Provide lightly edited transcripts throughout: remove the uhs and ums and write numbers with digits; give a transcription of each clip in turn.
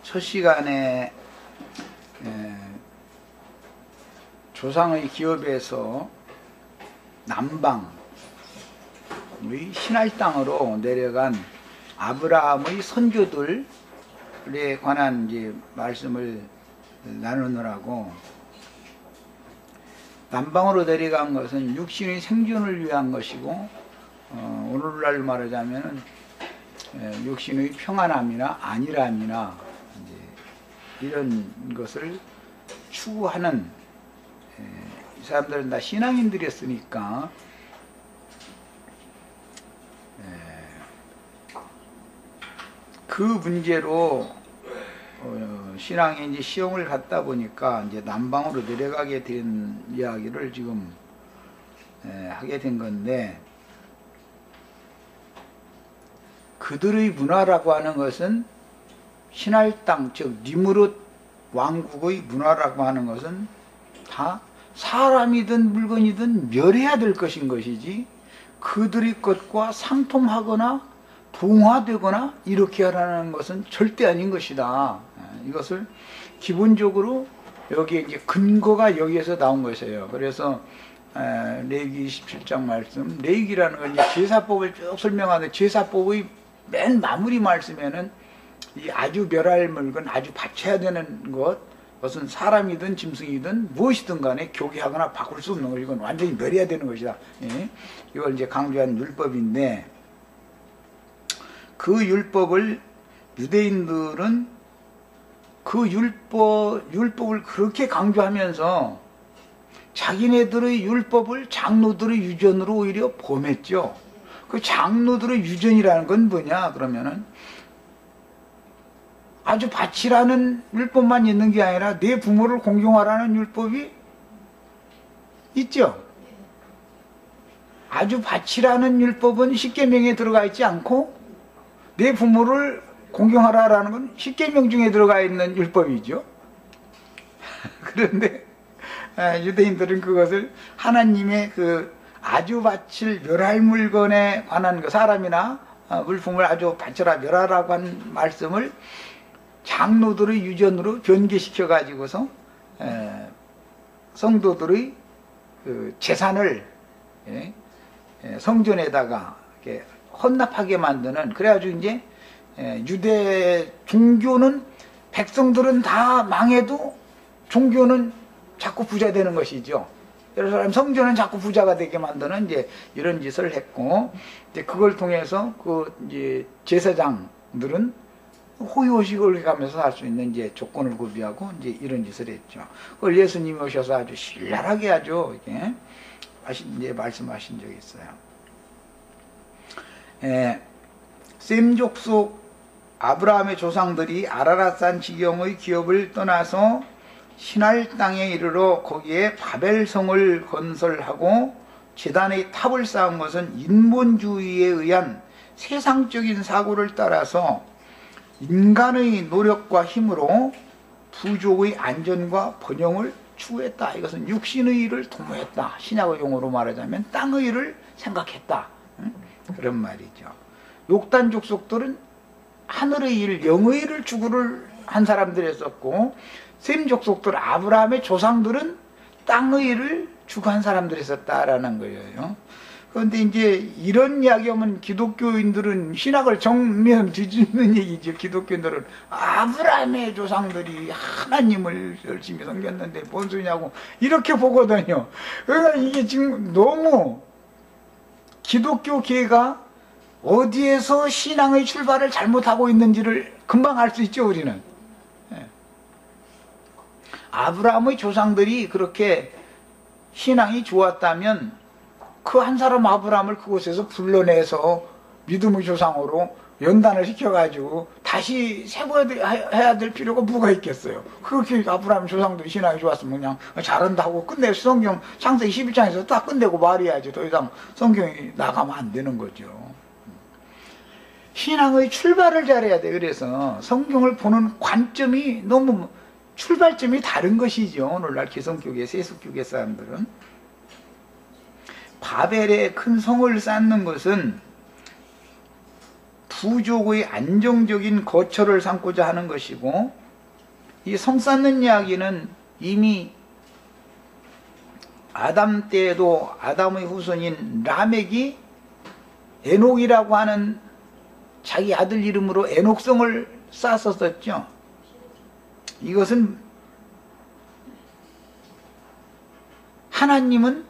첫 시간에 조상의 기업에서 남방의 신할 땅으로 내려간 아브라함의 선조들에 관한 이제 말씀을 나누느라고, 남방으로 내려간 것은 육신의 생존을 위한 것이고, 오늘날 말하자면 육신의 평안함이나 안일함이나 이런 것을 추구하는, 이 사람들은 다 신앙인들이었으니까 그 문제로 신앙에 이제 시험을 갖다 보니까 이제 남방으로 내려가게 된 이야기를 지금 하게 된 건데, 그들의 문화라고 하는 것은 신할 땅, 즉 니므롯 왕국의 문화라고 하는 것은 다 사람이든 물건이든 멸해야 될 것인 것이지, 그들의 것과 상통하거나 동화되거나 이렇게 하라는 것은 절대 아닌 것이다. 이것을 기본적으로 여기에 이제 근거가 여기에서 나온 것이에요. 그래서 레위기 27장 말씀, 레위기라는 건 이제 제사법을 쭉 설명하는데, 제사법의 맨 마무리 말씀에는 이 아주 멸할 물건, 아주 바쳐야 되는 그것은 사람이든 짐승이든 무엇이든 간에 교개하거나 바꿀 수 없는 것, 이건 완전히 멸해야 되는 것이다. 이걸 이제 강조한 율법인데, 그 율법을 유대인들은 그 율법을 그렇게 강조하면서 자기네들의 율법을 장로들의 유전으로 오히려 범했죠. 그 장로들의 유전이라는 건 뭐냐 그러면은, 아주 바치라는 율법만 있는 게 아니라 내 부모를 공경하라는 율법이 있죠. 아주 바치라는 율법은 십계명에 들어가 있지 않고, 내 부모를 공경하라라는 건 십계명 중에 들어가 있는 율법이죠. 그런데 유대인들은 그것을 하나님의 그 아주 바칠 멸할 물건에 관한 그 사람이나 물품을 아주 바쳐라 멸하라고 한 말씀을 장로들의 유전으로 변개시켜 가지고서 성도들의 그 재산을 성전에다가 이렇게 헌납하게 만드는, 그래가지고 이제 유대 종교는, 백성들은 다 망해도 종교는 자꾸 부자 되는 것이죠. 예루살렘 성전은 자꾸 부자가 되게 만드는 이제 이런 짓을 했고, 이제 그걸 통해서 그 이제 제사장들은 호의호식을 가면서 할 수 있는 이제 조건을 구비하고 이제 이런 짓을 했죠. 그걸 예수님이 오셔서 아주 신랄하게 아주 이렇게 이제 말씀하신 적이 있어요. 셈 족속 아브라함의 조상들이 아라랏산 지경의 기업을 떠나서 신할 땅에 이르러 거기에 바벨성을 건설하고 제단의 탑을 쌓은 것은 인본주의에 의한 세상적인 사고를 따라서 인간의 노력과 힘으로 부족의 안전과 번영을 추구했다. 이것은 육신의 일을 도모했다. 신약의 용어로 말하자면 땅의 일을 생각했다. 그런 말이죠. 욕단 족속들은 하늘의 일, 영의 일을 추구를 한 사람들이었었고, 셈 족속들, 아브라함의 조상들은 땅의 일을 추구한 사람들이었다라는 거예요. 그런데 이제 이런 이야기하면 기독교인들은 신학을 정면 뒤집는 얘기죠. 기독교인들은 아브라함의 조상들이 하나님을 열심히 섬겼는데 뭔 소리냐고 이렇게 보거든요. 그러니까 이게 지금 너무 기독교계가 어디에서 신앙의 출발을 잘못하고 있는지를 금방 알 수 있죠, 우리는. 아브라함의 조상들이 그렇게 신앙이 좋았다면 그 한 사람 아브라함을 그곳에서 불러내서 믿음의 조상으로 연단을 시켜가지고 다시 세고해야 될 필요가 뭐가 있겠어요. 그렇게 아브라함 조상들이 신앙이 좋았으면 그냥 잘한다 하고 끝내서 성경 창세기 11장에서 딱 끝내고 말해야지. 더 이상 성경이 나가면 안 되는 거죠. 신앙의 출발을 잘해야 돼. 그래서 성경을 보는 관점이 너무 출발점이 다른 것이죠. 오늘날 기성교계, 세속교계 사람들은. 바벨에 큰 성을 쌓는 것은 부족의 안정적인 거처를 삼고자 하는 것이고, 이 성 쌓는 이야기는 이미 아담 때에도 아담의 후손인 라멕이 에녹이라고 하는 자기 아들 이름으로 에녹성을 쌓았었죠. 이것은 하나님은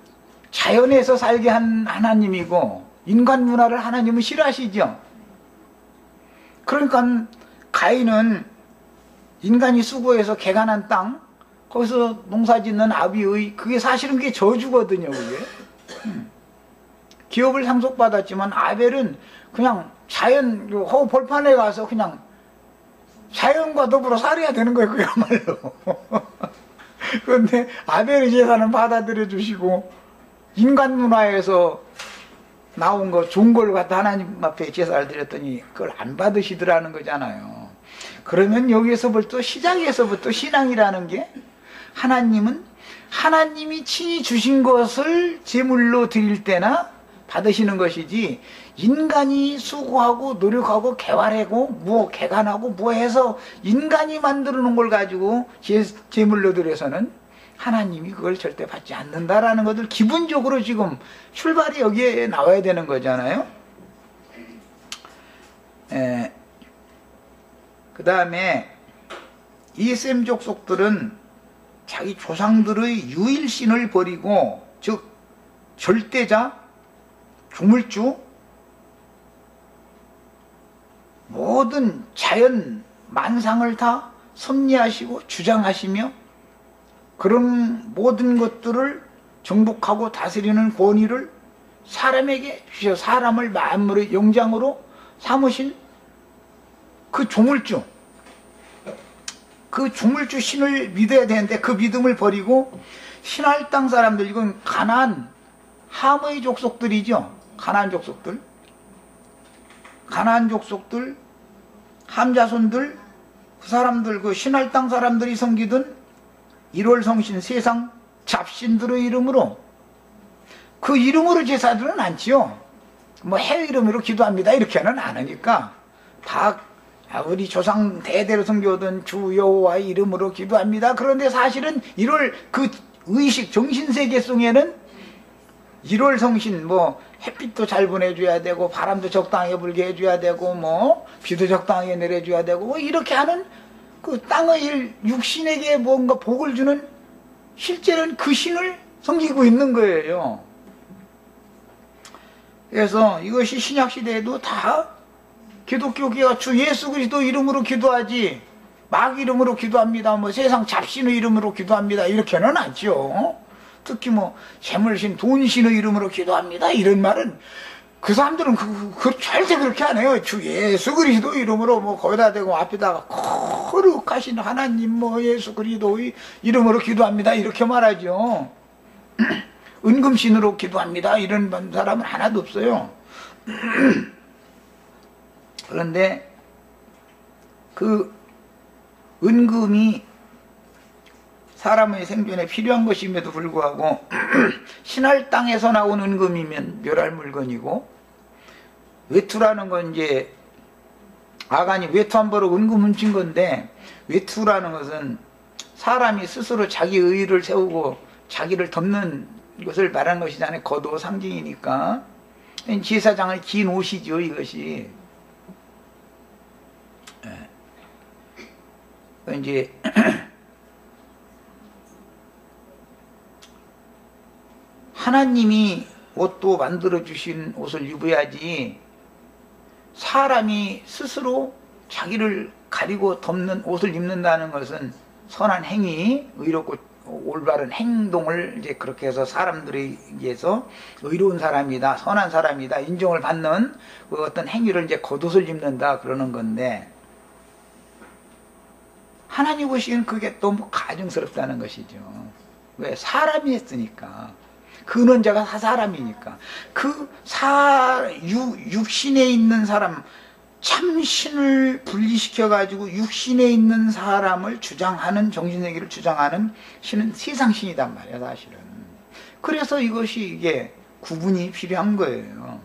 자연에서 살게 한 하나님이고 인간 문화를 하나님은 싫어하시죠. 그러니까 가인은 인간이 수고해서 개간한 땅, 거기서 농사짓는 아비의, 그게 사실은 그게 저주거든요. 그게 기업을 상속받았지만 아벨은 그냥 자연 허 벌판에 가서 그냥 자연과 더불어 살아야 되는 거예요. 그야말로. 그런데 아벨의 제사는 받아들여 주시고 인간 문화에서 나온 거 좋은 걸 갖다 하나님 앞에 제사를 드렸더니 그걸 안 받으시더라는 거잖아요. 그러면 여기에서부터 시작에서부터 신앙이라는 게, 하나님은 하나님이 친히 주신 것을 제물로 드릴 때나 받으시는 것이지, 인간이 수고하고 노력하고 개활하고 뭐 개간하고 뭐 해서 인간이 만들어 놓은 걸 가지고 제물로 드려서는 하나님이 그걸 절대 받지 않는다라는 것을 기본적으로 지금 출발이 여기에 나와야 되는 거잖아요. 그 다음에 이 셈 족속들은 자기 조상들의 유일신을 버리고, 즉 절대자, 조물주, 모든 자연 만상을 다 섭리하시고 주장하시며 그런 모든 것들을 정복하고 다스리는 권위를 사람에게 주셔 사람을 만물의 영장으로 삼으신 그 조물주, 그 조물주 신을 믿어야 되는데 그 믿음을 버리고 신할 땅 사람들, 이건 가나안 함의 족속들이죠. 가나안 족속들, 함 자손들, 그 사람들, 그 신할 땅 사람들이 섬기던 일월성신, 세상 잡신들의 이름으로, 그 이름으로 제사들은 않지요. 뭐 해 이름으로 기도합니다 이렇게는 안 하니까, 다 우리 조상 대대로 섬겨오던 주 여호와의 이름으로 기도합니다. 그런데 사실은 1월 그 의식 정신세계성에는 1월 성신, 뭐 햇빛도 잘 보내줘야 되고 바람도 적당하게 불게 해줘야 되고 뭐 비도 적당하게 내려줘야 되고 뭐 이렇게 하는 그 땅의 육신에게 뭔가 복을 주는, 실제는 그 신을 섬기고 있는 거예요. 그래서 이것이 신약시대에도 다 기독교계가 주 예수 그리스도 이름으로 기도하지, 막 이름으로 기도합니다, 뭐 세상 잡신의 이름으로 기도합니다 이렇게는 않죠. 특히 뭐 재물신, 돈신의 이름으로 기도합니다 이런 말은, 그 사람들은 절대 그렇게 안 해요. 주 예수 그리스도 이름으로 뭐 거기다 대고 앞에다가 거룩하신 하나님 뭐 예수 그리스도의 이름으로 기도합니다 이렇게 말하죠. 은금신으로 기도합니다 이런 사람은 하나도 없어요. 그런데 그 은금이 사람의 생존에 필요한 것임에도 불구하고 신할 땅에서 나온 은금이면 멸할 물건이고, 외투라는 건 이제 아간이 외투 한 벌을 은금 훔친 건데, 외투라는 것은 사람이 스스로 자기 의의를 세우고 자기를 덮는 것을 말하는 것이잖아요. 겉옷 상징이니까. 제사장의 긴 옷이죠 이것이. 이제 하나님이 옷도 만들어 주신 옷을 입어야지, 사람이 스스로 자기를 가리고 덮는 옷을 입는다는 것은 선한 행위, 의롭고 올바른 행동을 이제 그렇게 해서 사람들에게서 의로운 사람이다, 선한 사람이다 인정을 받는 그 어떤 행위를 이제 겉옷을 입는다 그러는 건데, 하나님 보시기엔 그게 너무 가증스럽다는 것이죠. 왜? 사람이 했으니까. 근원자가 사람이니까. 그 육신에 있는 사람, 참신을 분리시켜가지고 육신에 있는 사람을 주장하는, 정신세계를 주장하는 신은 세상신이단 말이야 사실은. 그래서 이것이 이게 구분이 필요한 거예요.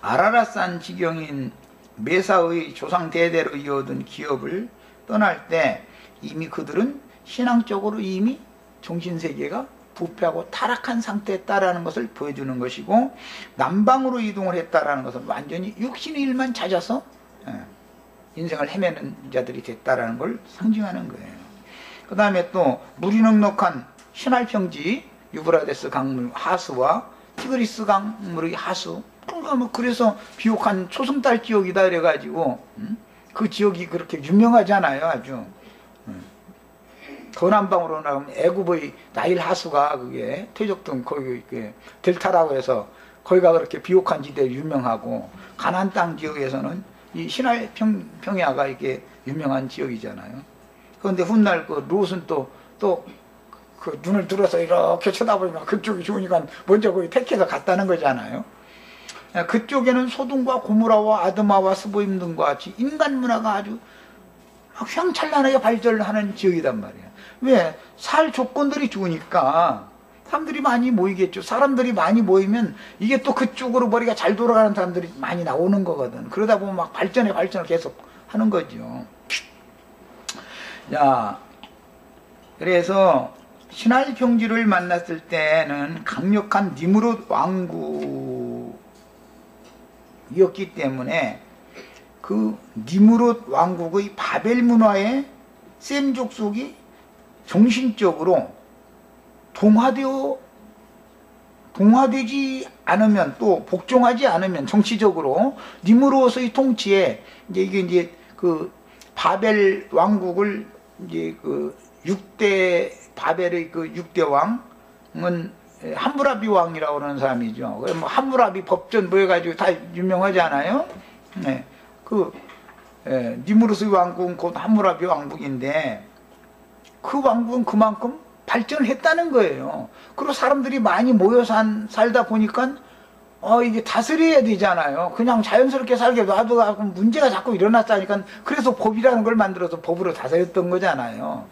아라라산 지경인 메사의 조상 대대로 이어오던 기업을 떠날 때 이미 그들은 신앙적으로 이미 정신세계가 부패하고 타락한 상태였다라는 것을 보여주는 것이고, 남방으로 이동을 했다라는 것은 완전히 육신의 일만 찾아서 인생을 헤매는 자들이 됐다라는 걸 상징하는 거예요. 그 다음에 또 물이 넉넉한 신할평지 유브라데스 강물 하수와 티그리스 강물의 하수, 그래서 비옥한 초승달 지역이다 그래가지고 그 지역이 그렇게 유명하잖아요. 아주 더 남방으로 나가면 애굽의 나일 하수가 그게 태적등 거기 델타라고 해서 거기가 그렇게 비옥한 지대 유명하고, 가나안 땅 지역에서는 이 신할 평야가 이게 유명한 지역이잖아요. 그런데 훗날 그 롯은 또 그 눈을 들어서 이렇게 쳐다보니까 그쪽이 좋으니까 먼저 거기 택해서 갔다는 거잖아요. 그쪽에는 소돔과 고모라와 아드마와 스보임 등과 같이 인간 문화가 아주 휘황찬란하게 발전하는 지역이단 말이에요. 왜? 살 조건들이 좋으니까 사람들이 많이 모이겠죠. 사람들이 많이 모이면 이게 또 그쪽으로 머리가 잘 돌아가는 사람들이 많이 나오는 거거든. 그러다 보면 막 발전을 계속 하는 거죠. 자, 그래서 신할평지를 만났을 때는 강력한 니므롯 왕국이었기 때문에 그 니므롯 왕국의 바벨 문화에 셈 족속이 정신적으로 동화되지 않으면, 또 복종하지 않으면, 정치적으로 니므롯의 통치에 이제 그 바벨 왕국을 이제 그 6대 바벨의 그 6대 왕은 함무라비 왕이라고 하는 사람이죠. 뭐 함무라비 법전 뭐 해가지고 다 유명하지 않아요? 네. 니므롯의 왕국은 곧 함무라비 왕국인데, 그 왕국은 그만큼 발전을 했다는 거예요. 그리고 사람들이 많이 모여 살다 보니까 이게 다스려야 되잖아요. 그냥 자연스럽게 살게 놔도 문제가 자꾸 일어났다니까, 그래서 법이라는 걸 만들어서 법으로 다스렸던 거잖아요.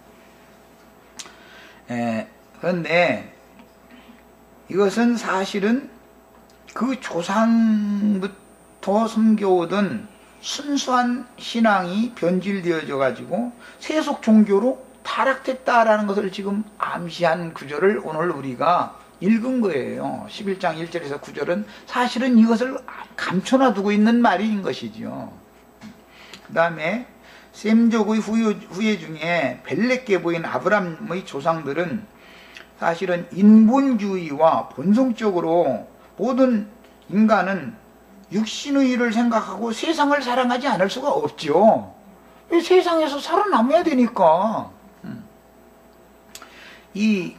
그런데 이것은 사실은 그 조상부터 섬겨오던 순수한 신앙이 변질되어져 가지고 세속 종교로 타락됐다라는 것을 지금 암시한 구절을 오늘 우리가 읽은 거예요. 11장 1절에서 9절은 사실은 이것을 감춰놔두고 있는 말인 것이죠. 그 다음에 셈족의 후예 중에 벨렉게 보인 아브람의 조상들은 사실은 인본주의와 본성적으로 모든 인간은 육신의 일을 생각하고 세상을 사랑하지 않을 수가 없죠. 세상에서 살아남아야 되니까. 이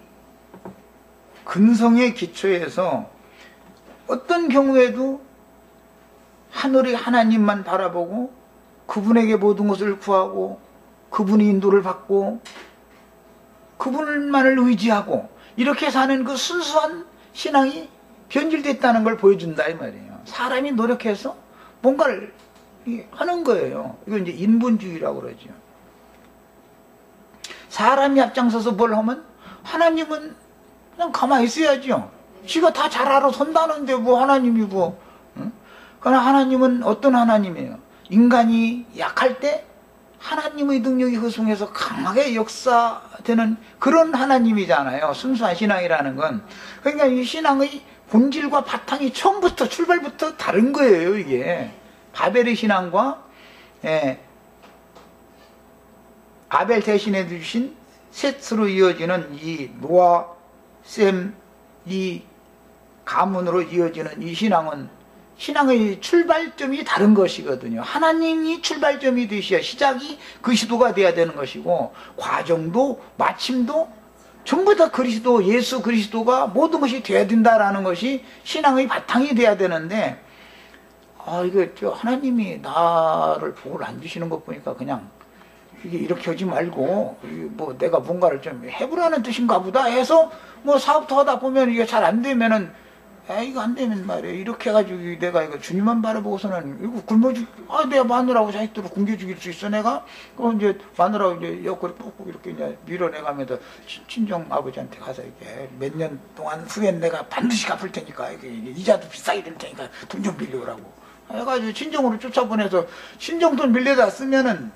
근성의 기초에서 어떤 경우에도 하늘의 하나님만 바라보고 그분에게 모든 것을 구하고 그분의 인도를 받고 그분만을 의지하고 이렇게 사는 그 순수한 신앙이 변질됐다는 걸 보여준다 이 말이에요. 사람이 노력해서 뭔가를 하는 거예요. 이건 이제 인본주의라고 그러죠. 사람이 앞장서서 뭘 하면 하나님은 그냥 가만히 있어야죠. 지가 다 잘 알아 선다는데 뭐 하나님이 뭐. 그러나 하나님은 어떤 하나님이에요? 인간이 약할 때 하나님의 능력이 흐송해서 강하게 역사되는 그런 하나님이잖아요. 순수한 신앙이라는 건. 그러니까 이 신앙의 본질과 바탕이 처음부터 출발부터 다른 거예요. 이게 바벨의 신앙과 아벨 대신해 주신 셋으로 이어지는 이 노아, 셈, 이 가문으로 이어지는 이 신앙은 신앙의 출발점이 다른 것이거든요. 하나님이 출발점이 되셔야 시작이 그 시도가 돼야 되는 것이고, 과정도 마침도 전부 다 그리스도, 예수 그리스도가 모든 것이 돼야 된다라는 것이 신앙의 바탕이 돼야 되는데, 이거 하나님이 나를 복을 안 주시는 것 보니까 그냥 이게 이렇게 하지 말고 뭐 내가 뭔가를 좀 해보라는 뜻인가 보다 해서 뭐 사업도 하다 보면 이게 잘 안 되면은 이거 안 되면 말이야 이렇게 해가지고 내가 이거 주님만 바라보고서는 이거 굶어 내가 마누라하고 자식들을 굶겨 죽일 수 있어 내가. 그럼 이제 마누라하고 이제 옆구리 꾹꾹 이렇게 이제 밀어내가면서 친정 아버지한테 가서 이렇게 몇 년 동안 후엔 내가 반드시 갚을 테니까 이게 이자도 비싸게 될 테니까 돈 좀 빌려오라고. 해가지고 친정으로 쫓아보내서 친정돈 빌려다 쓰면은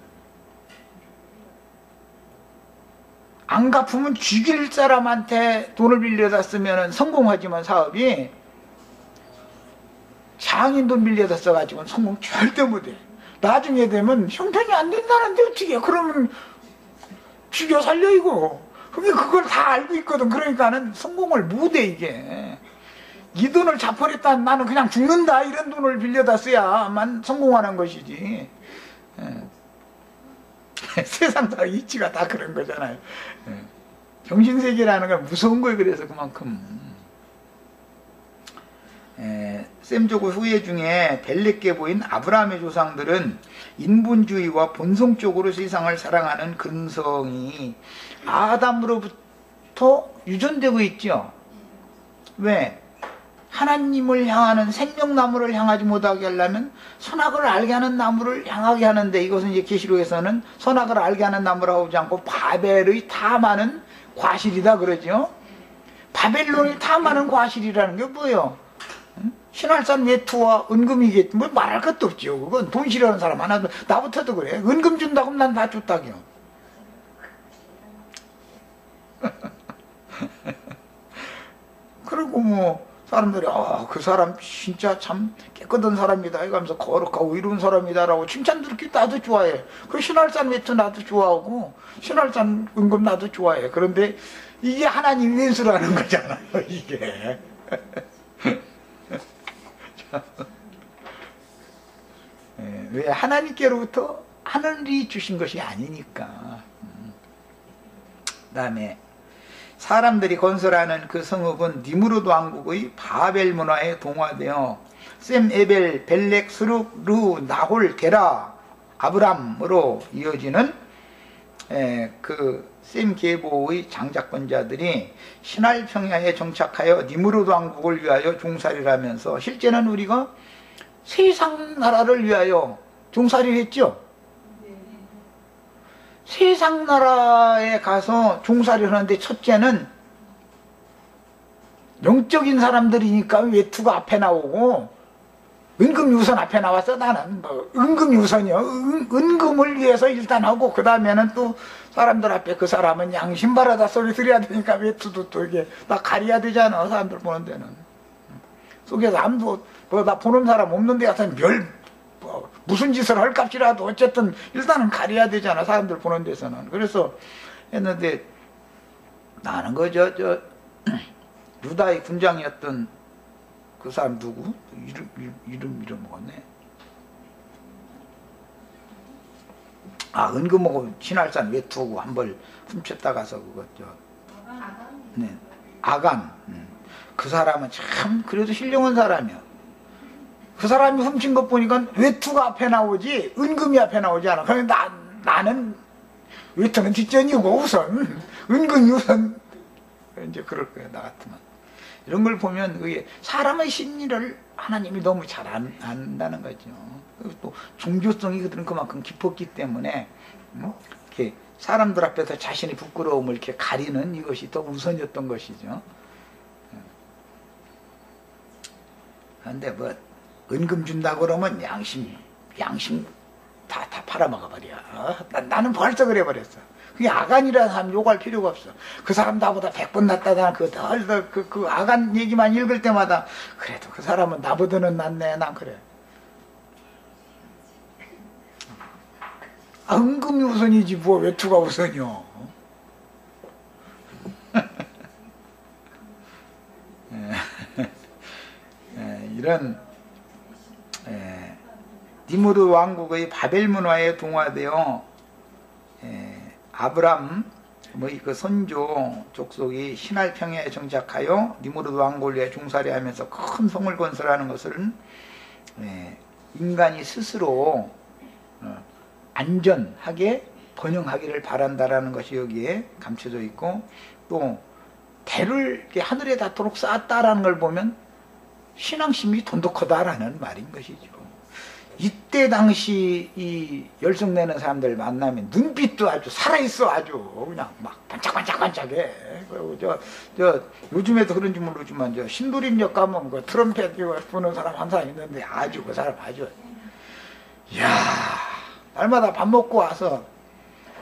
안 갚으면 죽일 사람한테 돈을 빌려다 쓰면은 성공하지만 사업이 장인 돈 빌려다 써가지고는 성공 절대 못해. 나중에 되면 형편이 안 된다는데 어떻게 그러면 죽여 살려 이거. 그걸 다 알고 있거든. 그러니까는 성공을 못해 이게. 이 돈을 자포했다 나는 그냥 죽는다 이런 돈을 빌려다 써야만 성공하는 것이지. 세상 다 이치가 다 그런 거잖아요. 정신세계라는 건 무서운 거예요. 그래서 그만큼 셈조고 후예 중에 벨렉게 보인 아브라함의 조상들은 인본주의와 본성적으로 세상을 사랑하는 근성이 아담으로부터 유전되고 있죠. 왜? 하나님을 향하는 생명나무를 향하지 못하게 하려면 선악을 알게 하는 나무를 향하게 하는데, 이것은 이제 계시록에서는 선악을 알게 하는 나무라고 하지 않고 바벨의 탐하는 과실이다 그러죠. 바벨론이 탐하는 과실이라는 게 뭐예요? 신할산 외투와 은금이겠지. 뭐 말할 것도 없죠. 그건 돈 싫어하는 사람 하나도, 나부터도 그래. 은금 준다고 하면 난 다 줬다겨. 그리고 뭐 사람들이 그 사람 진짜 참 깨끗한 사람이다 이러면서 거룩하고 이로운 사람이다라고 칭찬 들기 나도 좋아해. 그 신할산 외투 나도 좋아하고 신할산 은금 나도 좋아해. 그런데 이게 하나님 왼수라는 거잖아요 이게. 왜? 하나님께로부터 하늘이 주신 것이 아니니까. 그 다음에 사람들이 건설하는 그 성읍은 니무르드 왕국의 바벨 문화에 동화되어 셈, 에벨, 벨렉, 스룩, 루, 나홀, 데라, 아브람으로 이어지는 그 셈 계보의 장자권자들이 신할 평야에 정착하여 니무르드 왕국을 위하여 종살이를 하면서, 실제는 우리가 세상 나라를 위하여 종살이를 했죠. 세상 나라에 가서 종살이를 하는데, 첫째는 영적인 사람들이니까 외투가 앞에 나오고 은금유선 앞에 나와서 나는 뭐 은금유선이요. 은금을 위해서 일단 하고, 그 다음에는 또 사람들 앞에 그 사람은 양심 바라다 소리 들어야 되니까 외투도 또 이게 다 가려야 되잖아. 사람들 보는 데는. 속에서 아무도 뭐 나 보는 사람 없는 데 가서 뭐 무슨 짓을 할 값이라도 어쨌든 일단은 가려야 되잖아. 사람들 보는 데서는. 그래서 했는데, 나는 저 유다의 군장이었던 그 사람 누구? 이름 먹었네. 은금하고 신할산 외투하고 한 벌 훔쳤다 가서 그거 네, 아간. 그 사람은 참 그래도 힐령한 사람이야. 그 사람이 훔친 것 보니까 외투가 앞에 나오지 은금이 앞에 나오지 않아. 그래서 나는 외투는 뒷전이고 우선 은금이 우선 이제 그럴 거야 나 같으면. 이런 걸 보면 그게 사람의 심리를 하나님이 너무 잘 안다는 거죠. 그리고 또 종교성이 그들은 그만큼 깊었기 때문에 이렇게 사람들 앞에서 자신의 부끄러움을 이렇게 가리는 이것이 더 우선이었던 것이죠. 그런데 뭐 은금 준다고 그러면 양심 다 팔아먹어버려. 나는 벌써 그래버렸어. 그게 아간이라는 사람 욕할 필요가 없어. 그 사람 나보다 100번 낫다다. 그 아간 얘기만 읽을 때마다 그래도 그 사람은 나보다는 낫네. 난 그래. 은금이 우선이지 뭐 외투가 우선이요. 이런 니무르 왕국의 바벨 문화에 동화되어 아브람 그 선조 족속이 신할 평야에 정착하여 니무르드 왕국을 위해 종살이하면서 큰 성을 건설하는 것은 인간이 스스로 안전하게 번영하기를 바란다라는 것이 여기에 감춰져 있고, 또 대를 이렇게 하늘에 닿도록 쌓았다라는 걸 보면 신앙심이 돈독하다라는 말인 것이죠. 이때 당시 이 열성내는 사람들 만나면 눈빛도 아주 살아있어. 아주 그냥 막 반짝반짝반짝해. 그리고 저 요즘에도 그런지 모르지만 저 신도림역 가면 그 트럼펫 부는 사람 한 사람 있는데 아주 그 사람 아주 이야 날마다 밥 먹고 와서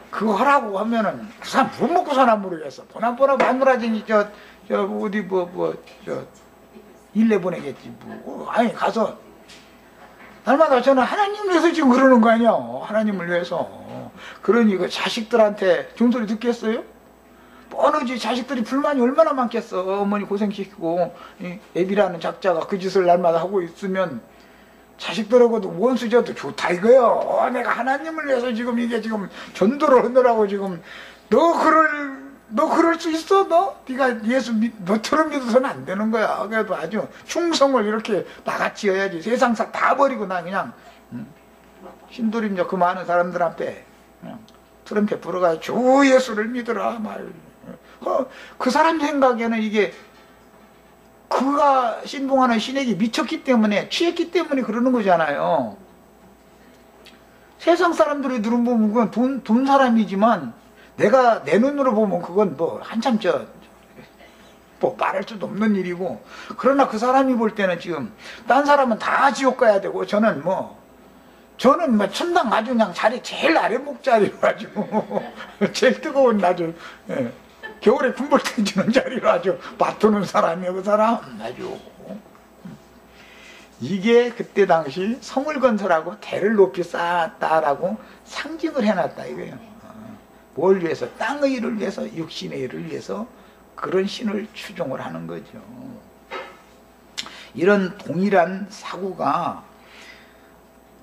그거 하라고 하면은 그 사람 뭐 먹고 사나 모르겠어. 보나보나 마누라진이 저 어디 저 일 내보내겠지 뭐. 아니 가서 날마다 저는 하나님을 위해서 지금 그러는 거 아니야. 하나님을 위해서. 그러니 그 자식들한테 종소리 듣겠어요? 뻔하지. 자식들이 불만이 얼마나 많겠어. 어머니 고생시키고 애비라는 작자가 그 짓을 날마다 하고 있으면 자식들하고도 원수져도 좋다 이거요. 내가 하나님을 위해서 지금 이게 지금 전도를 하느라고 지금 너 그럴 수 있어? 네가 예수 너처럼 믿어서는 안 되는 거야. 그래도 아주 충성을 이렇게 나같이 해야지. 세상사 다 버리고 나 그냥 신도림역 그 많은 사람들 앞에 그냥 트럼펫 불어가지고 주 예수를 믿으라 말. 그 사람 생각에는 이게 그가 신봉하는 신에게 미쳤기 때문에 취했기 때문에 그러는 거잖아요. 세상 사람들이 들어보면 그건 돈 사람이지만 내가 내 눈으로 보면 그건 뭐 한참 뭐 말할 수도 없는 일이고, 그러나 그 사람이 볼 때는 지금 딴 사람은 다 지옥 가야 되고 저는 천당 아주 그냥 자리 제일 아래 목자리로 가지고 제일 뜨거운 아주 겨울에 군불 던지는 자리로 아주 맞도는 사람이야. 그 사람 아주 이게 그때 당시 성을 건설하고 대를 높이 쌓았다라고 상징을 해놨다 이거예요. 뭘 위해서? 땅의 일을 위해서, 육신의 일을 위해서 그런 신을 추종을 하는 거죠. 이런 동일한 사고가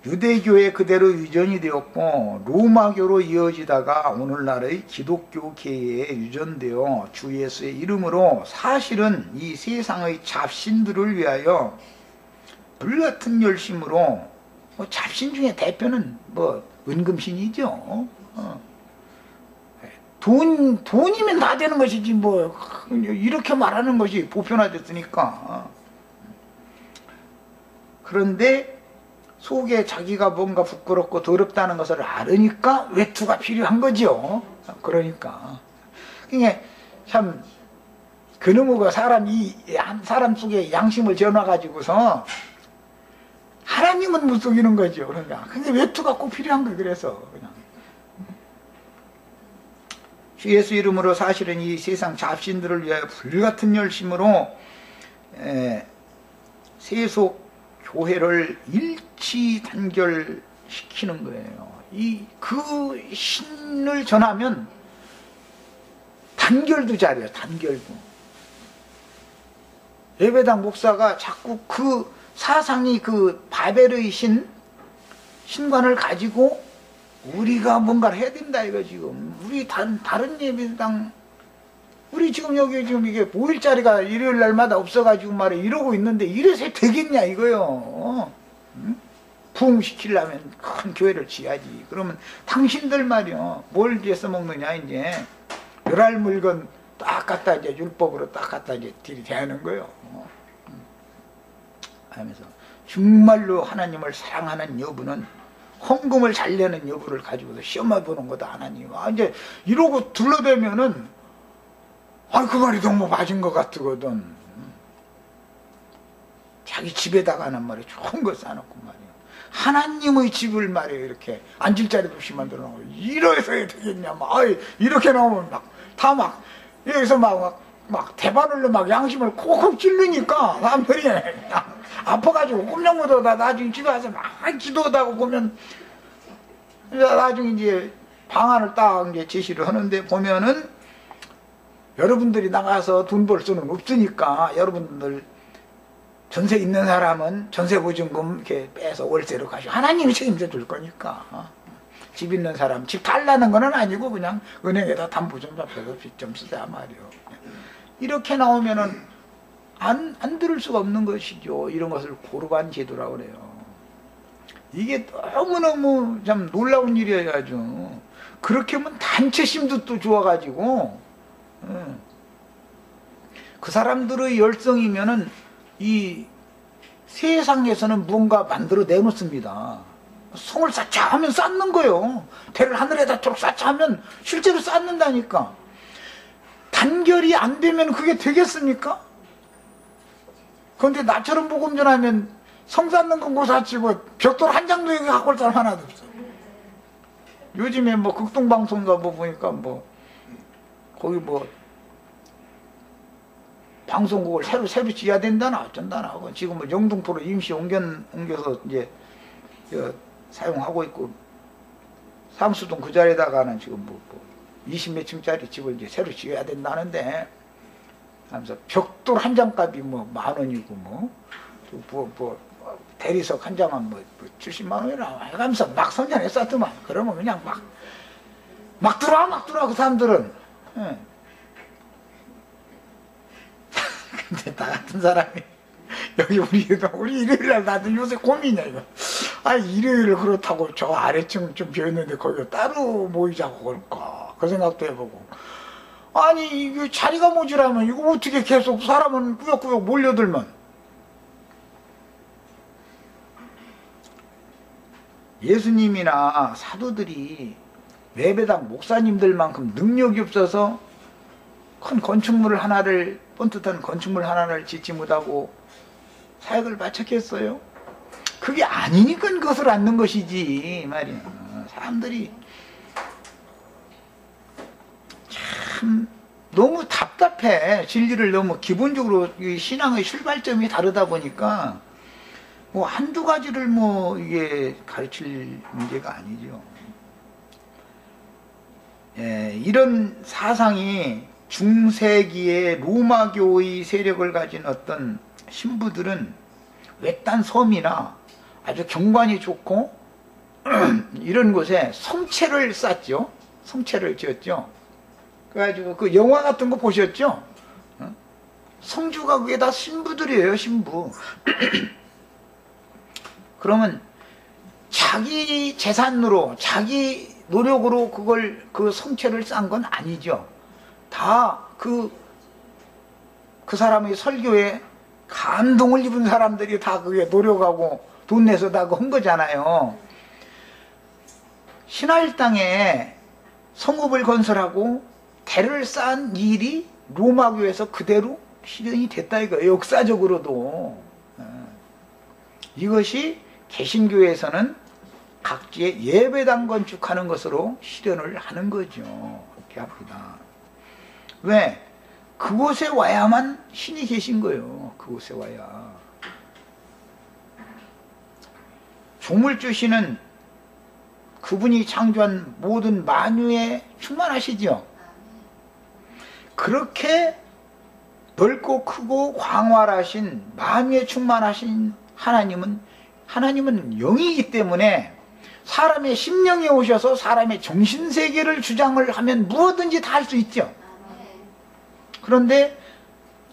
유대교에 그대로 유전이 되었고 로마교로 이어지다가 오늘날의 기독교계에 유전되어 주 예수의 이름으로 사실은 이 세상의 잡신들을 위하여 불같은 열심으로 잡신 중에 대표는 은금신이죠. 돈이면 다 되는 것이지 이렇게 말하는 것이 보편화됐으니까. 그런데 속에 자기가 뭔가 부끄럽고 더럽다는 것을 알으니까 외투가 필요한 거죠. 그러니까 참 그놈의 사람 속에 양심을 전화가지고서 하나님은 못 속이는 거죠. 그러니까 근데 외투가 꼭 필요한 거예요. 그래서 그냥 주 예수 이름으로 사실은 이 세상 잡신들을 위하여 불같은 열심으로 세속 교회를 일치 단결시키는 거예요. 그 신을 전하면 단결도 잘해요. 단결도. 예배당 목사가 자꾸 그 사상이 그 바벨의 신관을 가지고 우리가 뭔가를 해야 된다 이거 지금. 우리 다른 예배당 우리 지금 여기 지금 이게 5일짜리가 일요일 날마다 없어가지고 말이야 이러고 있는데 이래서 되겠냐 이거요. 응? 부흥시키려면 큰 교회를 지어야지. 그러면 당신들 말이야 뭘 위해서 먹느냐 이제 멸할 물건 딱 갖다 이제 율법으로 딱 갖다 이제 들이대는 거요. 하면서 정말로 하나님을 사랑하는 여부는 헌금을 잘 내는 여부를 가지고서 시험해 보는 거다 하나님. 이제 이러고 둘러대면은 그 말이 너무 맞은 것 같거든. 자기 집에다가 하는 말이 좋은 거 쌓아놓고 말이야. 하나님의 집을 말이야 이렇게 앉을 자리도 없이 만들어 놓고 이래서 되겠냐 이렇게 나오면 여기서 막 대바늘로 막 양심을 콕콕 찔르니까 사람들이 아파가지고 꼼짝 못하다 나중에 집에 와서 막 기도하다고 보면 나중에 이제 방안을 딱 이제 제시를 하는데 보면은 여러분들이 나가서 돈 벌 수는 없으니까 여러분들 전세 있는 사람은 전세보증금 이렇게 빼서 월세로 가시고 하나님이 책임져 줄 거니까. 집 있는 사람 집 달라는 건 아니고 그냥 은행에다 담보 좀 잡혀서 빚 좀 쓰자 말이요. 이렇게 나오면은 안 들을 수가 없는 것이죠. 이런 것을 고르반 제도라고 그래요. 이게 너무너무 참 놀라운 일이에요. 아주 그렇게 하면 단체심도 또 좋아가지고 그 사람들의 열성이면은 이 세상에서는 무언가 만들어 내놓습니다. 성을 쌓자 하면 쌓는 거예요. 대를 하늘에다 쭉 쌓자 하면 실제로 쌓는다니까. 단결이 안 되면 그게 되겠습니까? 그런데 나처럼 복음 전하면 성 쌓는 건 고사치 뭐 벽돌 한 장도 여기 갖고 올 사람 하나도 없어. 요즘에 뭐 극동방송인가 뭐 보니까 뭐 거기 뭐 방송국을 새로 지어야 된다나 어쩐다나 하고 지금 뭐 영등포로 임시 옮겨서 이제 사용하고 있고 상수동 그 자리에다가는 지금 뭐 20몇 층짜리 집을 이제 새로 지어야 된다는데 하면서 벽돌 한 장 값이 뭐 10,000원이고 뭐 대리석 한 장은 뭐 70만 원이라 해가면서 막 선전해 쌌더만. 그러면 그냥 막 들어와 그 사람들은. 예. 근데 나 같은 사람이 여기 우리 일요일날 나도 요새 고민이야 이거. 아 일요일을 그렇다고 저 아래층 좀 비었는데 거기가 따로 모이자고 그럴까 그 생각도 해보고. 아니 이게 자리가 모자라면 이거 어떻게 계속 사람은 꾸역꾸역 몰려들면. 예수님이나 사도들이 예배당 목사님들만큼 능력이 없어서 큰 건축물 하나를 번듯한 건축물 하나를 짓지 못하고 사역을 마쳤겠어요? 그게 아니니까 그것을 앉는 것이지 말이야. 사람들이 참 너무 답답해. 진리를 너무 기본적으로 신앙의 출발점이 다르다 보니까 뭐 한두 가지를 뭐 이게 가르칠 문제가 아니죠. 예, 이런 사상이 중세기의 로마교의 세력을 가진 어떤 신부들은 외딴 섬이나 아주 경관이 좋고 이런 곳에 성체를 쌓죠. 성체를 지었죠. 그래가지고 그 영화 같은 거 보셨죠? 성주가 그게 다 신부들이에요, 신부. 그러면 자기 재산으로 자기 노력으로 그 성체를 쌓은 건 아니죠. 다 그 사람의 설교에 감동을 입은 사람들이 다 그게 노력하고 돈 내서 다 한 거잖아요. 신할 땅에 성읍을 건설하고 대를 쌓은 일이 로마교에서 그대로 실현이 됐다 이거예요. 역사적으로도. 이것이 개신교에서는 각지에 예배당 건축하는 것으로 실현을 하는 거죠. 그렇게 합니다. 왜? 그곳에 와야만 신이 계신 거예요. 그곳에 와야. 조물주시는 그분이 창조한 모든 만유에 충만하시죠. 그렇게 넓고 크고 광활하신 만유에 충만하신 하나님은 영이기 때문에 사람의 심령에 오셔서 사람의 정신세계를 주장을 하면 무엇든지 다 할 수 있죠. 그런데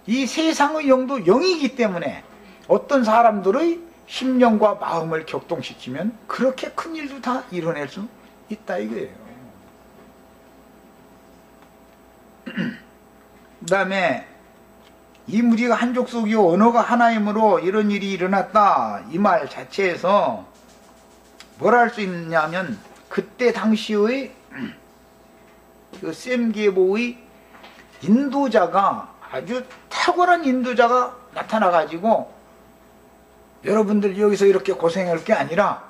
이 세상의 영도 영이기 때문에 어떤 사람들의 심령과 마음을 격동시키면 그렇게 큰 일도 다 이뤄낼 수 있다 이거예요. 그 다음에 이 무리가 한 족속이요 언어가 하나이므로 이런 일이 일어났다 이 말 자체에서 뭘 할 수 있냐면 그때 당시의 그 셈게보의 인도자가 아주 탁월한 인도자가 나타나 가지고 여러분들 여기서 이렇게 고생할 게 아니라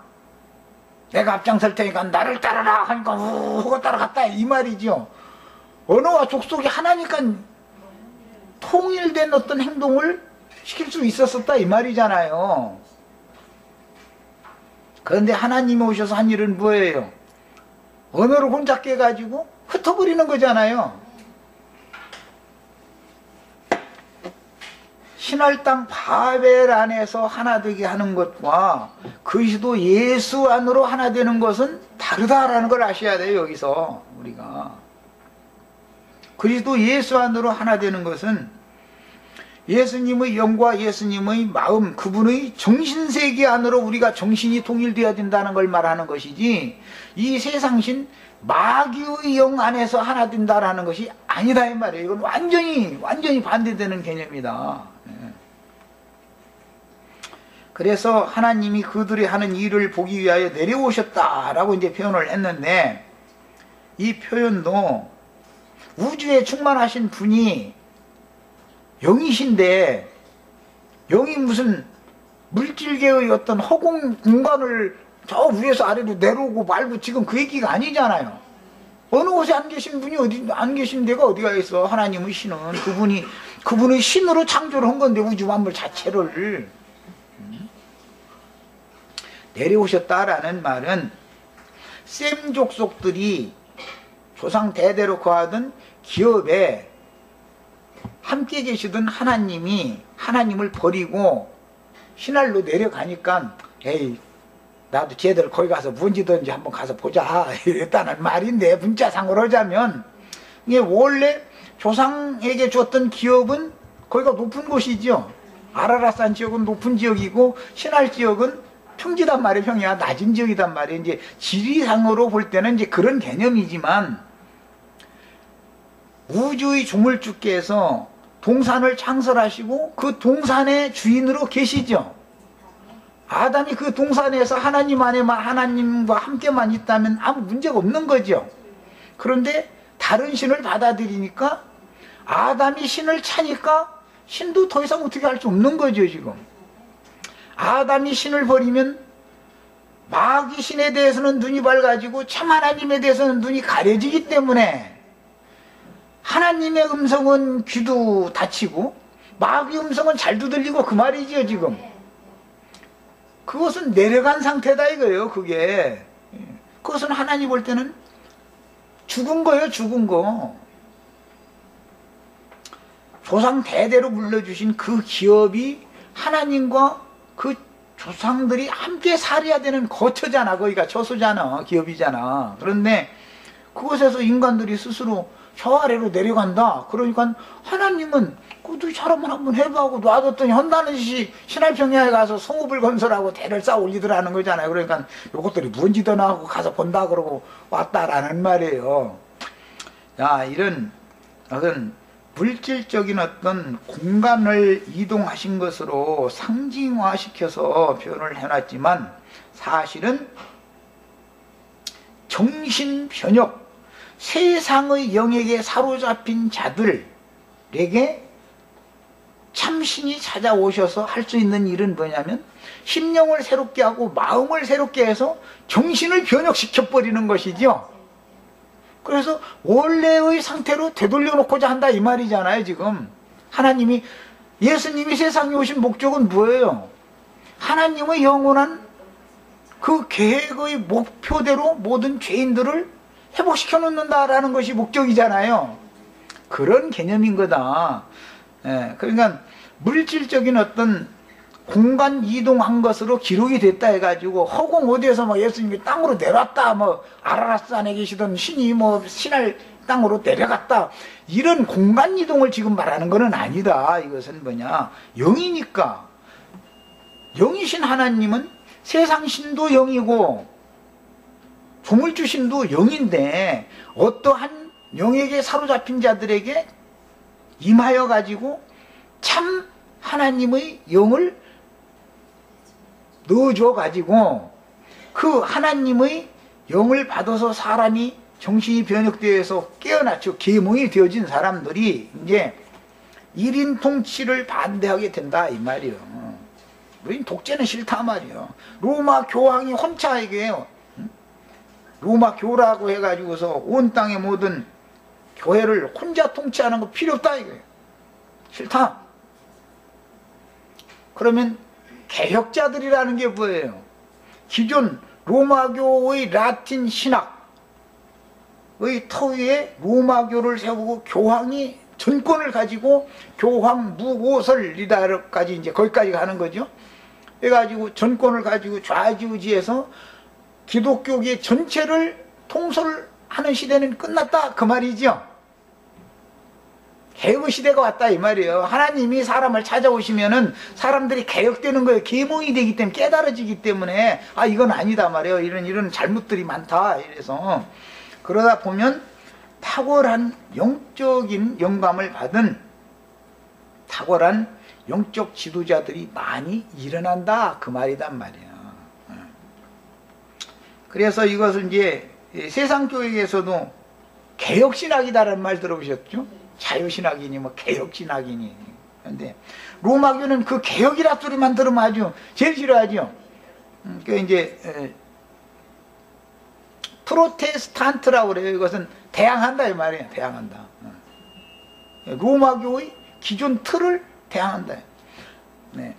내가 앞장설 테니까 나를 따라라 하니까 후고 따라갔다 이 말이죠. 언어와 족속이 하나니까 통일된 어떤 행동을 시킬 수 있었었다 이 말이잖아요. 그런데 하나님이 오셔서 한 일은 뭐예요? 언어를 혼자 깨가지고 흩어버리는 거잖아요. 신할 땅 바벨 안에서 하나 되게 하는 것과 그리스도 예수 안으로 하나 되는 것은 다르다라는 걸 아셔야 돼요. 여기서 우리가 그리스도 예수 안으로 하나 되는 것은 예수님의 영과 예수님의 마음, 그분의 정신세계 안으로 우리가 정신이 통일되어야 된다는 걸 말하는 것이지 이 세상신 마귀의 영 안에서 하나 된다라는 것이 아니다 이 말이에요. 이건 완전히 반대되는 개념이다. 그래서 하나님이 그들이 하는 일을 보기 위하여 내려오셨다라고 이제 표현을 했는데, 이 표현도 우주에 충만하신 분이 영이신데, 영이 무슨 물질계의 어떤 허공 공간을 저 위에서 아래로 내려오고 말고 지금 그 얘기가 아니잖아요. 어느 곳에 안 계신 분이 어디 안 계신 데가 어디가 있어. 하나님의 신은 그분의 신으로 창조를 한 건데, 우주 만물 자체를. 내려오셨다라는 말은 셈 족속들이 조상 대대로 거하던 기업에 함께 계시던 하나님이 하나님을 버리고 신할로 내려가니까, 에이, 나도 쟤들 거기 가서 뭔지든지 한번 가서 보자 이랬다는 말인데, 문자상으로 하자면 이게 원래 조상에게 줬던 기업은 거기가 높은 곳이죠. 아라라산 지역은 높은 지역이고 신할 지역은 평지단 말이에요. 평이야 낮은 지역이단 말이에요. 이제 지리상으로 볼 때는 이제 그런 개념이지만, 우주의 조물주께서 동산을 창설하시고 그 동산의 주인으로 계시죠. 아담이 그 동산에서 하나님 안에만, 하나님과 함께만 있다면 아무 문제가 없는 거죠. 그런데 다른 신을 받아들이니까, 아담이 신을 차니까 신도 더 이상 어떻게 할 수 없는 거죠. 지금 아담이 신을 버리면 마귀 신에 대해서는 눈이 밝아지고 참 하나님에 대해서는 눈이 가려지기 때문에, 하나님의 음성은 귀도 닫히고 마귀 음성은 잘도 들리고 그 말이지요. 지금 그것은 내려간 상태다 이거예요. 그것은 하나님 볼 때는 죽은 거예요. 죽은 거. 조상 대대로 물려주신 그 기업이 하나님과 그 조상들이 함께 살아야 되는 거처잖아. 거기가 처소잖아. 기업이잖아. 그런데 그곳에서 인간들이 스스로 저 아래로 내려간다. 그러니까 하나님은 그것도 사람을 한번 해보고 놔뒀더니 한다는 짓이 신할평야에 가서 성읍을 건설하고 대를 쌓아 올리더라는 거잖아요. 그러니까 요것들이 뭔지더나 하고 가서 본다 그러고 왔다라는 말이에요. 자, 이런 어떤 물질적인 어떤 공간을 이동하신 것으로 상징화시켜서 표현을 해놨지만, 사실은 정신변혁, 세상의 영역에 사로잡힌 자들에게 참신이 찾아오셔서 할 수 있는 일은 뭐냐면, 심령을 새롭게 하고 마음을 새롭게 해서 정신을 변혁시켜버리는 것이죠. 그래서 원래의 상태로 되돌려놓고자 한다 이 말이잖아요. 지금 하나님이, 예수님이 세상에 오신 목적은 뭐예요? 하나님의 영원한 그 계획의 목표대로 모든 죄인들을 회복시켜 놓는다라는 것이 목적이잖아요. 그런 개념인 거다. 예, 그러니까 물질적인 어떤 공간 이동한 것으로 기록이 됐다 해가지고, 허공 어디에서 뭐 예수님이 땅으로 내려왔다, 뭐 아라라산에 계시던 신이 뭐 신할 땅으로 내려갔다, 이런 공간 이동을 지금 말하는 것은 아니다. 이것은 뭐냐, 영이니까. 영이신 하나님은 세상 신도 영이고 조물주 신도 영인데, 어떠한 영에게 사로잡힌 자들에게 임하여 가지고 참 하나님의 영을 넣어줘 가지고 그 하나님의 영을 받아서 사람이 정신이 변혁되어서 깨어나죠. 계몽이 되어진 사람들이 이제 1인 통치를 반대하게 된다 이 말이에요. 우린 독재는 싫다 말이에요. 로마 교황이 혼자 얘기해요. 로마 교라고 해가지고서 온 땅의 모든 교회를 혼자 통치하는 거 필요 없다 이거예요. 싫다. 그러면 개혁자들이라는 게 뭐예요? 기존 로마교의 라틴 신학의 터위에 로마교를 세우고 교황이 전권을 가지고 교황 무고설이다까지 이제 거기까지 가는 거죠. 해가지고 전권을 가지고 좌지우지해서 기독교계 전체를 통솔하는 시대는 끝났다 그 말이죠. 개혁의 시대가 왔다 이 말이에요. 하나님이 사람을 찾아오시면은 사람들이 개혁되는 거예요. 계몽이 되기 때문에, 깨달아지기 때문에, 아 이건 아니다 말이에요. 이런 잘못들이 많다. 이래서 그러다 보면 탁월한 영적인 영감을 받은 탁월한 영적 지도자들이 많이 일어난다 그 말이단 말이야. 그래서 이것은 이제 세상 교회에서도 개혁신학이다라는 말 들어보셨죠? 자유신학이니 뭐 개혁신학이니. 근데 로마교는 그 개혁이라 소리만 들으면 아주 제일 싫어하죠. 그 이제 프로테스탄트라고 그래요. 이것은 대항한다 이 말이에요. 대항한다. 로마교의 기존 틀을 대항한다. 네.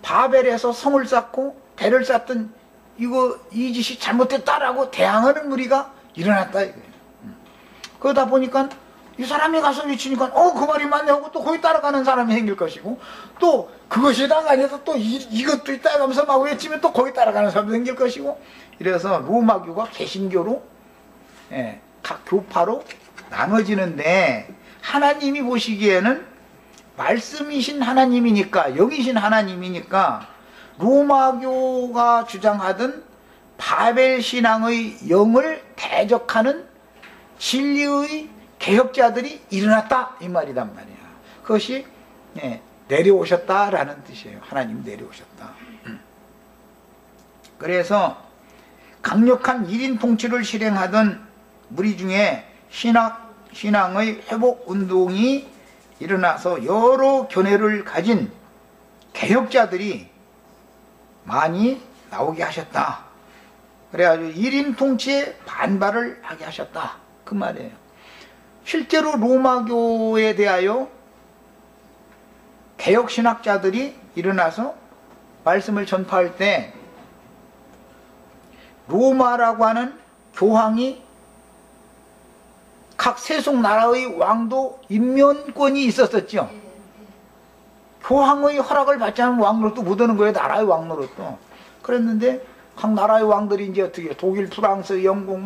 바벨에서 성을 쌓고 배를 쌓던 이 짓이 잘못됐다라고 대항하는 무리가 일어났다 이거예요. 그러다 보니까 이 사람이 가서 외치니까 그 말이 맞네 하고 또 거기 따라가는 사람이 생길 것이고, 또 그것이 다가 아니라 또 이것도 있다 하면서 막 외치면 또 거기 따라가는 사람이 생길 것이고, 이래서 로마교가 개신교로 각 교파로 나눠지는데, 하나님이 보시기에는 말씀이신 하나님이니까, 영이신 하나님이니까 로마교가 주장하던 바벨 신앙의 영을 대적하는 진리의 개혁자들이 일어났다 이 말이란 말이야. 그것이 내려오셨다라는 뜻이에요. 하나님 내려오셨다. 그래서 강력한 1인 통치를 실행하던 무리 중에 신앙의 회복 운동이 일어나서 여러 견해를 가진 개혁자들이 많이 나오게 하셨다. 그래가지고 1인 통치에 반발을 하게 하셨다 그 말이에요. 실제로 로마교에 대하여 개혁신학자들이 일어나서 말씀을 전파할 때 로마라고 하는 교황이 각 세속 나라의 왕도 임면권이 있었었죠. 교황의 허락을 받지 않으면 왕노릇도 못하는 거예요. 나라의 왕노릇도. 그랬는데 각 나라의 왕들이 이제 어떻게 독일, 프랑스, 영국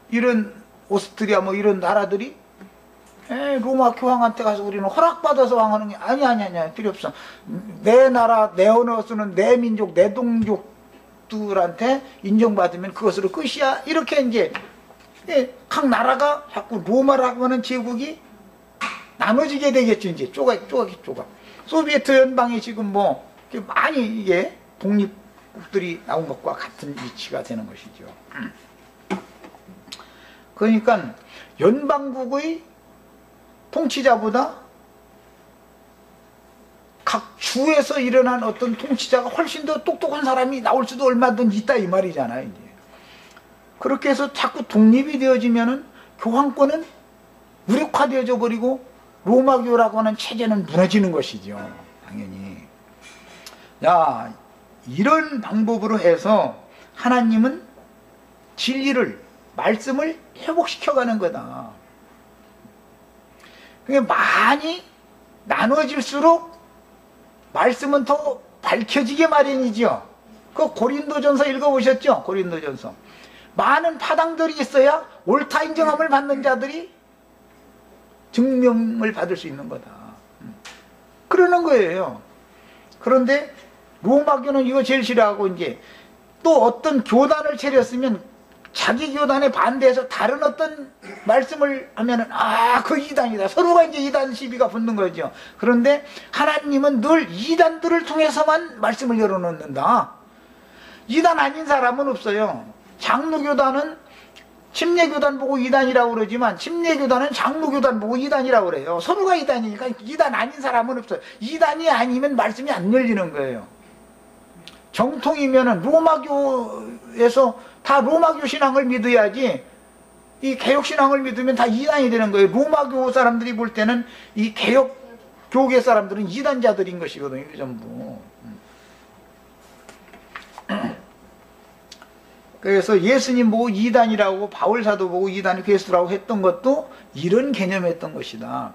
이런 오스트리아 이런 나라들이 로마 교황한테 가서 우리는 허락받아서 왕하는 게 아니 필요 없어. 내 나라, 내 언어 쓰는 내 민족, 내 동족들한테 인정받으면 그것으로 끝이야. 이렇게 이제 각 나라가 자꾸 로마라고 하는 제국이 나눠지게 되겠죠. 이제 쪼가. 소비에트 연방이 지금 많이 이게 독립국들이 나온 것과 같은 위치가 되는 것이죠. 그러니까 연방국의 통치자보다 각 주에서 일어난 어떤 통치자가 훨씬 더 똑똑한 사람이 나올 수도 얼마든지 있다 이 말이잖아요. 이제. 그렇게 해서 자꾸 독립이 되어지면은 교황권은 무력화되어져 버리고 로마교라고 하는 체제는 무너지는 것이죠. 당연히. 야, 이런 방법으로 해서 하나님은 진리를, 말씀을 회복시켜가는 거다. 그게 많이 나눠질수록 말씀은 더 밝혀지게 마련이죠. 그 고린도전서 읽어보셨죠? 고린도전서. 많은 파당들이 있어야 옳다 인정함을 받는 자들이 증명을 받을 수 있는 거다. 그러는 거예요. 그런데 로마교는 이거 제일 싫어하고 이제 또 어떤 교단을 차렸으면 자기 교단에 반대해서 다른 어떤 말씀을 하면은 그 이단이다. 서로가 이제 이단 시비가 붙는 거죠. 그런데 하나님은 늘 이단들을 통해서만 말씀을 열어놓는다. 이단 아닌 사람은 없어요. 장로교단은 침례교단 보고 이단이라고 그러지만 침례교단은 장로교단 보고 이단이라고 그래요. 서로가 이단이니까 이단 아닌 사람은 없어요. 이단이 아니면 말씀이 안 열리는 거예요. 정통이면은 로마교에서 다 로마교 신앙을 믿어야지, 이 개혁 신앙을 믿으면 다 이단이 되는 거예요. 로마교 사람들이 볼 때는 이 개혁 교계 사람들은 이단자들인 것이거든요. 전부. 그래서 예수님 보고 이단이라고, 바울 사도 보고 이단이 괴수라고 했던 것도 이런 개념이었던 것이다.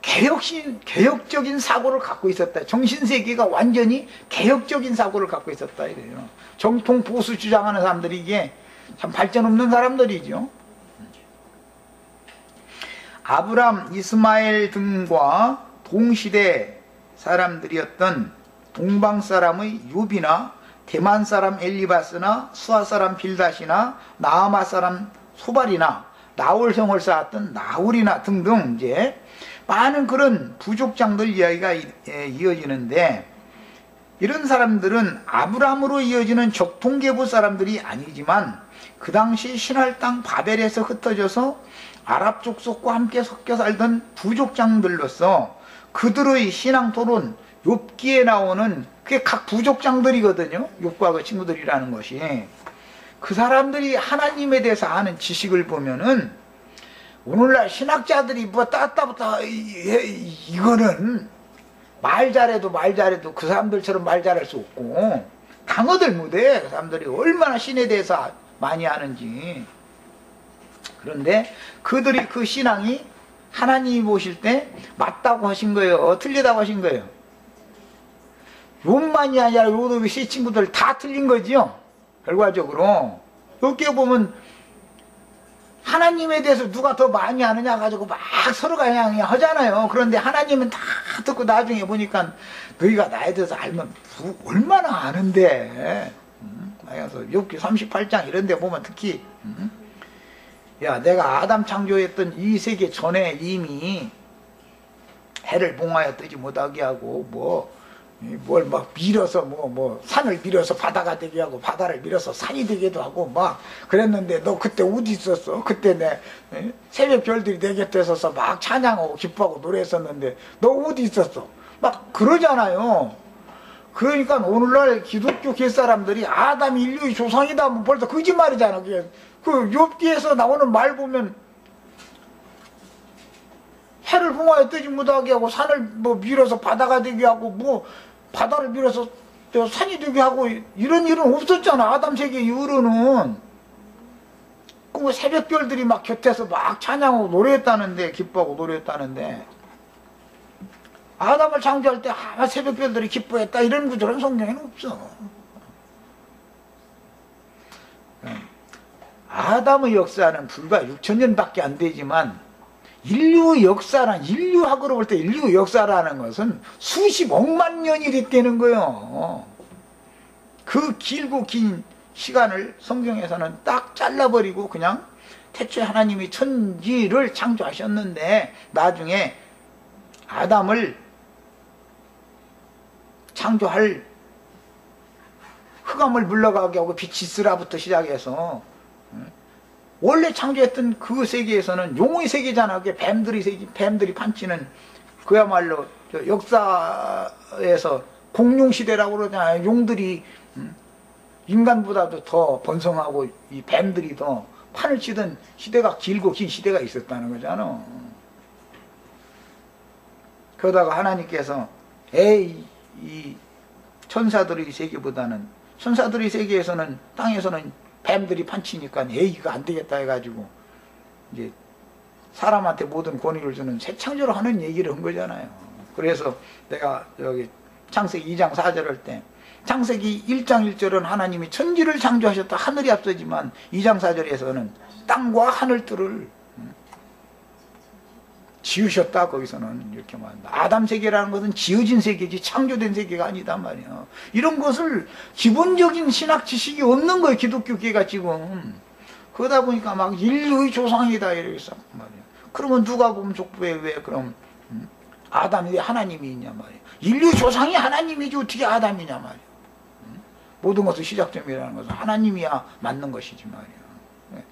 개혁적인 사고를 갖고 있었다. 정신세계가 완전히 개혁적인 사고를 갖고 있었다 이래요. 정통 보수 주장하는 사람들이 이게 참 발전 없는 사람들이죠. 아브람, 이스마엘 등과 동시대 사람들이었던 동방 사람의 욥이나 대만 사람 엘리바스나 수아 사람 빌닷이나 나아마 사람 소발이나 나홀 성을 쌓았던 나홀이나 등등 이제 많은 그런 부족장들 이야기가 이어지는데, 이런 사람들은 아브라함으로 이어지는 적통계보 사람들이 아니지만 그 당시 신할 땅 바벨에서 흩어져서 아랍 족속과 함께 섞여 살던 부족장들로서 그들의 신앙 토론, 욥기에 나오는 그게 각 부족장들이거든요. 욥과 그 친구들이라는 것이. 그 사람들이 하나님에 대해서 아는 지식을 보면은 오늘날 신학자들이 뭐 따따부터 이거는 말 잘해도 그 사람들처럼 말 잘할 수 없고 강어들 못해. 그 사람들이 얼마나 신에 대해서 많이 아는지. 그런데 그들이 그 신앙이 하나님이 보실 때 맞다고 하신 거예요, 틀리다고 하신 거예요? 욥만이 아니라 요도 세 친구들 다 틀린 거지요. 결과적으로 여기에 보면 하나님에 대해서 누가 더 많이 아느냐 가지고 막 서로가 그냥 하잖아요. 그런데 하나님은 다 듣고 나중에 보니까 너희가 나에 대해서 알면 얼마나 아는데. 그래서 욥기 38장 이런 데 보면 특히 야, 내가 아담 창조했던 이 세계 전에 이미 해를 봉하여 뜨지 못하게 하고 뭘 막 밀어서 산을 밀어서 바다가 되게 하고 바다를 밀어서 산이 되기도 하고 막 그랬는데 너 그때 어디 있었어? 그때 내 새벽 별들이 내 곁에 서서 막 찬양하고 기뻐하고 노래했었는데 너 어디 있었어? 막 그러잖아요. 그러니까 오늘날 기독교 갯사람들이 아담이 인류의 조상이다 하면 벌써 거짓말이잖아. 그 욥기에서 나오는 말 보면 해를 봉하여 뜨지 못하게 하고 산을 밀어서 바다가 되게 하고 바다를 밀어서 산이 되게 하고 이런 일은 없었잖아. 아담 세계 이후로는. 그 새벽별들이 막 곁에서 막 찬양하고 노래했다는데, 기뻐하고 노래했다는데, 아담을 창조할 때 새벽별들이 기뻐했다 이런 구절은 성경에는 없어. 아담의 역사는 불과 6,000년밖에 안 되지만 인류 역사란, 인류학으로 볼 때 인류 역사라는 것은 수십억만 년이 됐다는 거예요. 그 길고 긴 시간을 성경에서는 딱 잘라버리고 그냥 태초에 하나님이 천지를 창조하셨는데 나중에 아담을 창조할 흑암을 물러가게 하고 빛이 있으라부터 시작해서 원래 창조했던 그 세계에서는 용의 세계잖아. 그게 뱀들이 판치는 그야말로 역사에서 공룡시대라고 그러잖아요. 용들이 인간보다도 더 번성하고 이 뱀들이 더 판을 치던 시대가 길고 긴 시대가 있었다는 거잖아. 그러다가 하나님께서 이 천사들의 세계보다는 천사들의 세계에서는 땅에서는 뱀들이 판치니까 이거 안 되겠다 해가지고 이제 사람한테 모든 권위를 주는 새 창조를 하는 얘기를 한 거잖아요. 그래서 내가 여기 창세기 2장 4절 할 때 창세기 1장 1절은 하나님이 천지를 창조하셨다 하늘이 앞서지만 2장 4절에서는 땅과 하늘들을 지으셨다. 거기서는 이렇게 말한다. 아담 세계라는 것은 지어진 세계지 창조된 세계가 아니다 말이야. 이런 것을 기본적인 신학 지식이 없는 거예요. 기독교계가 지금. 그러다 보니까 막 인류의 조상이다 이렇게 싹 말이야. 그러면 누가 보면 족보에 왜 그럼 아담이 왜 하나님이 있냐 말이야. 인류 조상이 하나님이지 어떻게 아담이냐 말이야. 모든 것의 시작점이라는 것은 하나님이야 맞는 것이지 말이야.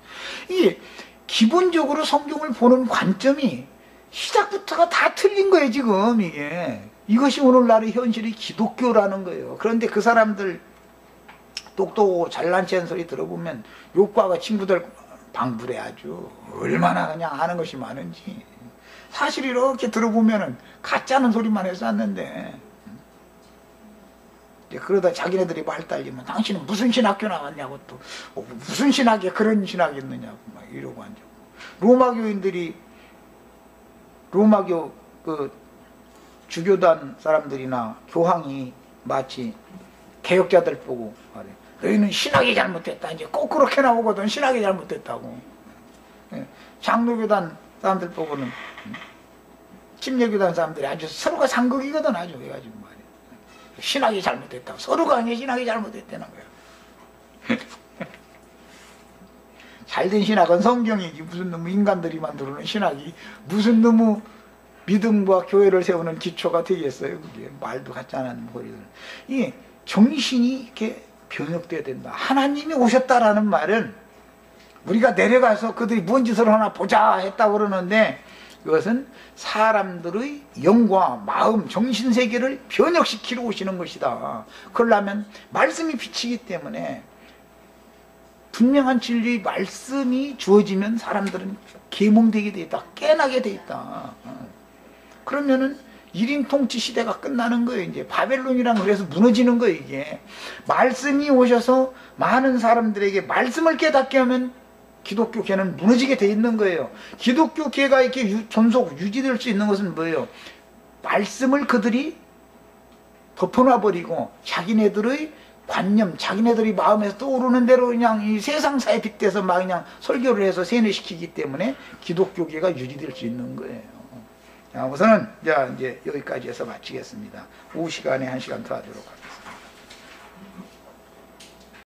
이게 기본적으로 성경을 보는 관점이 시작부터가 다 틀린 거예요, 지금, 이게. 이것이 오늘날의 현실이 기독교라는 거예요. 그런데 그 사람들 똑똑하고 잘난 체한 소리 들어보면 욥과 친구들 방불해 아주. 얼마나 그냥 아는 것이 많은지. 사실 이렇게 들어보면은 가짜는 소리만 해서 왔는데. 그러다 자기네들이 말 딸리면 당신은 무슨 신학교 나왔냐고 또, 무슨 신학에 그런 신학이 있느냐고 막 이러고 앉아. 로마교 그 주교단 사람들이나 교황이 마치 개혁자들 보고 말해. 너희는 신학이 잘못됐다. 이제 꼭 그렇게 나오거든. 신학이 잘못됐다고. 장로교단 사람들 보고는 침례교단 사람들이 아주 서로가 상극이거든. 아주 해가지고 말이야. 신학이 잘못됐다고. 서로가 아니라 신학이 잘못됐다는 거야. 잘된 신학은 성경이지 무슨 너무 인간들이 만들어놓은 신학이 무슨 너무 믿음과 교회를 세우는 기초가 되겠어요. 그게 말도 같지 않은 소리들. 이 정신이 이렇게 변혁돼야 된다. 하나님이 오셨다라는 말은 우리가 내려가서 그들이 뭔 짓을 하나 보자 했다고 그러는데, 그것은 사람들의 영과 마음, 정신세계를 변혁시키러 오시는 것이다. 그러려면 말씀이 비치기 때문에 분명한 진리의 말씀이 주어지면 사람들은 계몽되게 돼 있다. 깨나게 돼 있다. 그러면은 1인 통치 시대가 끝나는 거예요. 이제 바벨론이랑 그래서 무너지는 거예요. 이게 말씀이 오셔서 많은 사람들에게 말씀을 깨닫게 하면 기독교계는 무너지게 돼 있는 거예요. 기독교계가 이렇게 존속 유지될 수 있는 것은 뭐예요? 말씀을 그들이 덮어놔버리고 자기네들의 관념, 자기네들이 마음에서 떠오르는 대로 그냥 이 세상사에 빗대서 막 그냥 설교를 해서 세뇌시키기 때문에 기독교계가 유지될 수 있는 거예요. 자, 우선은 이제 여기까지 해서 마치겠습니다. 오후 시간에 1시간 더 하도록 하겠습니다.